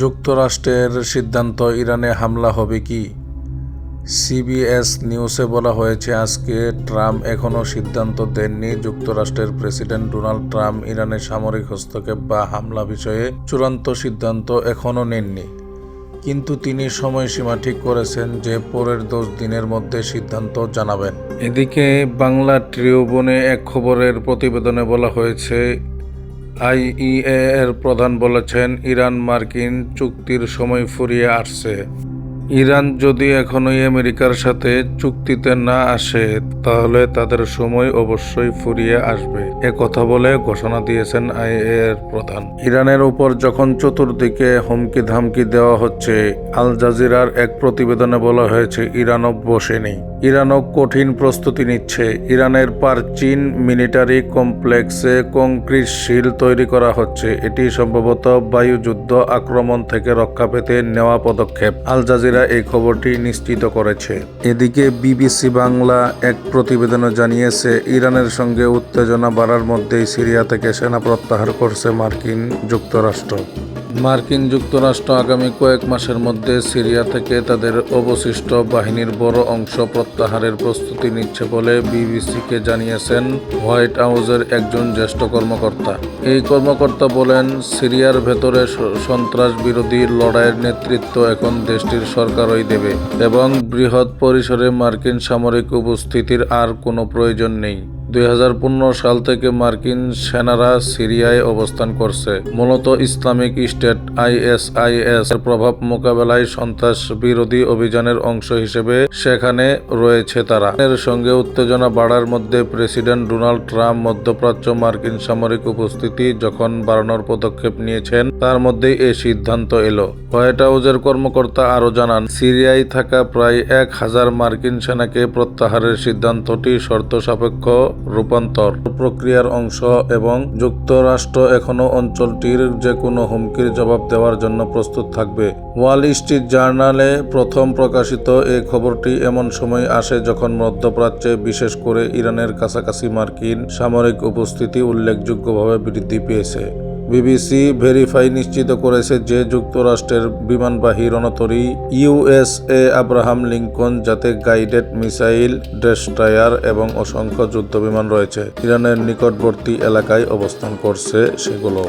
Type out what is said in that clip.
যুক্তরাষ্ট্রের সিদ্ধান্ত ইরানে হামলা হবে কি? সিবিএস নিউজে বলা হয়েছে, আজকে ট্রাম্প এখনও সিদ্ধান্ত দেননি। যুক্তরাষ্ট্রের প্রেসিডেন্ট ডোনাল্ড ট্রাম্প ইরানের সামরিক হস্তক্ষেপ বা হামলা বিষয়ে চূড়ান্ত সিদ্ধান্ত এখনও নেননি, কিন্তু তিনি সময়সীমা ঠিক করেছেন যে পরের 10 দিনের মধ্যে সিদ্ধান্ত জানাবেন। এদিকে বাংলা ট্রিবিউনে এক খবরের প্রতিবেদনে বলা হয়েছে, আইইএ এর প্রধান বলেছেন, ইরান মার্কিন চুক্তির সময় ফুরিয়ে আসছে। ইরান যদি এখনই আমেরিকার সাথে চুক্তিতে না আসে, তাহলে তাদের সময় অবশ্যই ফুরিয়ে আসবে, কথা বলে ঘোষণা দিয়েছেন আইইএ এর প্রধান। ইরানের উপর যখন চতুর্দিকে হুমকি ধামকি দেওয়া হচ্ছে, আল জাজিরার এক প্রতিবেদনে বলা হয়েছে, ইরানও বসেনি, ইরানও কঠিন প্রস্তুতি নিচ্ছে। ইরানের পারচিন মিলিটারি কমপ্লেক্সে কংক্রিট শিল তৈরি করা হচ্ছে। এটি সম্ভবত বায়ুযুদ্ধ আক্রমণ থেকে রক্ষা পেতে নেওয়া পদক্ষেপ। আল জাজিরা এই খবরটি নিশ্চিত করেছে। এদিকে বিবিসি বাংলা এক প্রতিবেদনে জানিয়েছে, ইরানের সঙ্গে উত্তেজনা বাড়ার মধ্যেই সিরিয়া থেকে সেনা প্রত্যাহার করছে মার্কিন যুক্তরাষ্ট্র। মার্কিন যুক্তরাষ্ট্র আগামী কয়েক মাসের মধ্যে সিরিয়া থেকে তাদের অবশিষ্ট বাহিনীর বড় অংশ প্রত্যাহারের প্রস্তুতি নিচ্ছে বলে বিবিসিকে জানিয়েছেন হোয়াইট হাউসের একজন জ্যেষ্ঠ কর্মকর্তা। এই কর্মকর্তা বলেন, সিরিয়ার ভেতরে সন্ত্রাস বিরোধী লড়াইয়ের নেতৃত্ব এখন দেশটির সরকারই দেবে এবং বৃহৎ পরিসরে মার্কিন সামরিক উপস্থিতির আর কোনো প্রয়োজন নেই। 2015 সাল থেকে মার্কিন সেনারা সিরিয়ায় অবস্থান করছে, মূলত ইসলামিক স্টেট আইএসআইএস এর প্রভাব মোকাবেলায় সন্ত্রাস বিরোধী অভিযানের অংশ হিসেবে সেখানে রয়েছে তারা। এর সঙ্গে উত্তেজনা বাড়ার মধ্যে প্রেসিডেন্ট ডোনাল্ড ট্রাম্প মধ্যপ্রাচ্য মার্কিন সামরিক উপস্থিতি যখন বাড়ানোর পদক্ষেপ নিয়েছেন, তার মধ্যেই এই সিদ্ধান্ত এলো। হোয়াইট হাউসের কর্মকর্তা আরও জানান, সিরিয়ায় থাকা প্রায় 1000 মার্কিন সেনাকে প্রত্যাহারের সিদ্ধান্তটি শর্ত সাপেক্ষ রূপান্তর প্রক্রিয়ার অংশ এবং যুক্তরাষ্ট্র এখনও অঞ্চলটির যে কোনো হুমকির জবাব দেওয়ার জন্য প্রস্তুত থাকবে। ওয়াল স্ট্রিট জার্নালে প্রথম প্রকাশিত এই খবরটি এমন সময় আসে যখন মধ্যপ্রাচ্যে, বিশেষ করে ইরানের কাছাকাছি মার্কিন সামরিক উপস্থিতি উল্লেখযোগ্যভাবে বৃদ্ধি পেয়েছে। বিবিসি ভেরিফাই নিশ্চিত করেছে যে যুক্তরাষ্ট্রের বিমানবাহী রণতরী ইউএসএ আব্রাহাম লিঙ্কন, যাতে গাইডেড মিসাইল, ডেস্ট্রয়ার এবং অসংখ্য যুদ্ধবিমান রয়েছে, ইরানের নিকটবর্তী এলাকায় অবস্থান করছে সেগুলো।